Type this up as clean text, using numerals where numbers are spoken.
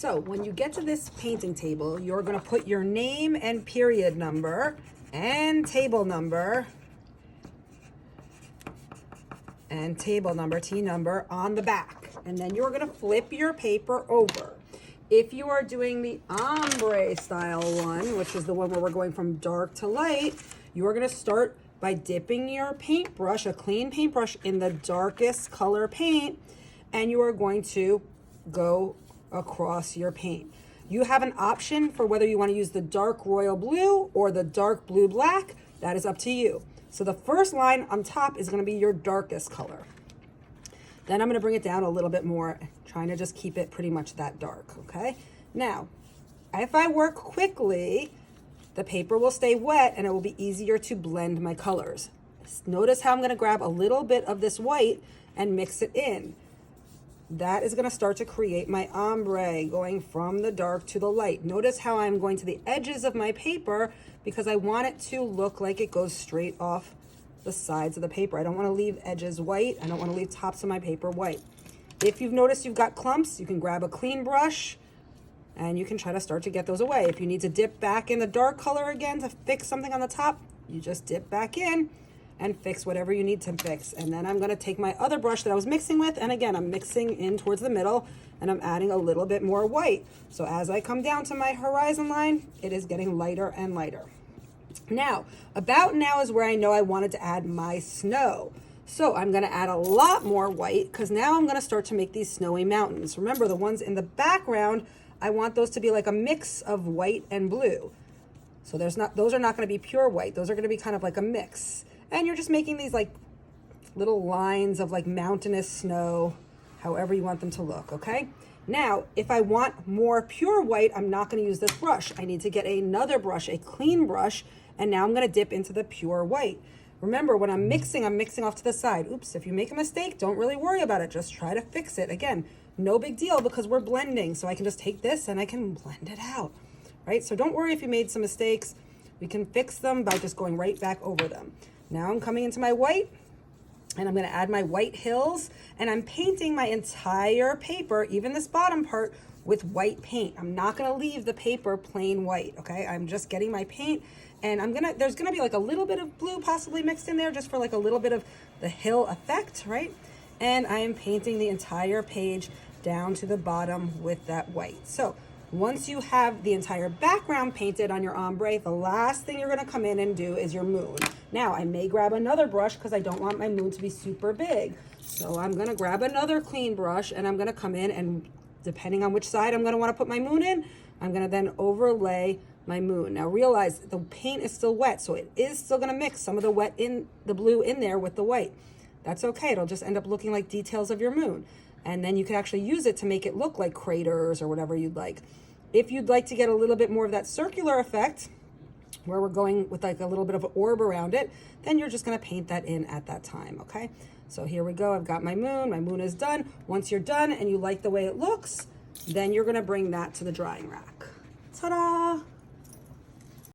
So when you get to this painting table, you're gonna put your name and period number and table number T number on the back. And then you're gonna flip your paper over. If you are doing the ombre style one, which is the one where we're going from dark to light, you are gonna start by dipping your paintbrush, a clean paintbrush, in the darkest color paint, and you are going to go across your paint. You have an option for whether you want to use the dark royal blue or the dark blue black. That is up to you. So the first line on top is going to be your darkest color. Then I'm going to bring it down a little bit more, trying to just keep it pretty much that dark, okay? Now, if I work quickly, the paper will stay wet and it will be easier to blend my colors. Notice how I'm going to grab a little bit of this white and mix it in. That is going to start to create my ombre, going from the dark to the light. Notice how I'm going to the edges of my paper because I want it to look like it goes straight off the sides of the paper. I don't want to leave edges white. I don't want to leave tops of my paper white. If you've noticed you've got clumps, you can grab a clean brush and you can try to start to get those away. If you need to dip back in the dark color again to fix something on the top, you just dip back in and fix whatever you need to fix. And then I'm going to take my other brush that I was mixing with, and again, I'm mixing in towards the middle, and I'm adding a little bit more white. So as I come down to my horizon line, it is getting lighter and lighter. Now, about now is where I know I wanted to add my snow. So I'm going to add a lot more white because now I'm going to start to make these snowy mountains. Remember, the ones in the background, I want those to be like a mix of white and blue. So those are not going to be pure white. Those are going to be kind of like a mix. And you're just making these like little lines of like mountainous snow, however you want them to look, okay? Now, if I want more pure white, I'm not going to use this brush. I need to get another brush, a clean brush, and now I'm going to dip into the pure white. Remember, when I'm mixing off to the side. Oops, if you make a mistake, don't really worry about it. Just try to fix it. Again, no big deal because we're blending, so I can just take this and I can blend it out, right? So don't worry if you made some mistakes. We can fix them by just going right back over them. Now I'm coming into my white, and I'm going to add my white hills, and I'm painting my entire paper, even this bottom part, with white paint. I'm not going to leave the paper plain white, okay? I'm just getting my paint, and there's going to be like a little bit of blue possibly mixed in there just for like a little bit of the hill effect, right? And I am painting the entire page down to the bottom with that white. So once you have the entire background painted on your ombre, the last thing you're going to come in and do is your moon. Now, I may grab another brush because I don't want my moon to be super big. So I'm going to grab another clean brush and I'm going to come in and depending on which side I'm going to want to put my moon in, I'm going to then overlay my moon. Now realize the paint is still wet, so it is still going to mix some of the blue in there with the white. That's okay. It'll just end up looking like details of your moon. And then you can actually use it to make it look like craters or whatever you'd like. If you'd like to get a little bit more of that circular effect, where we're going with like a little bit of an orb around it, then you're just going to paint that in at that time, okay? So here we go. I've got my moon is done. Once you're done and you like the way it looks, then you're going to bring that to the drying rack. Ta-da!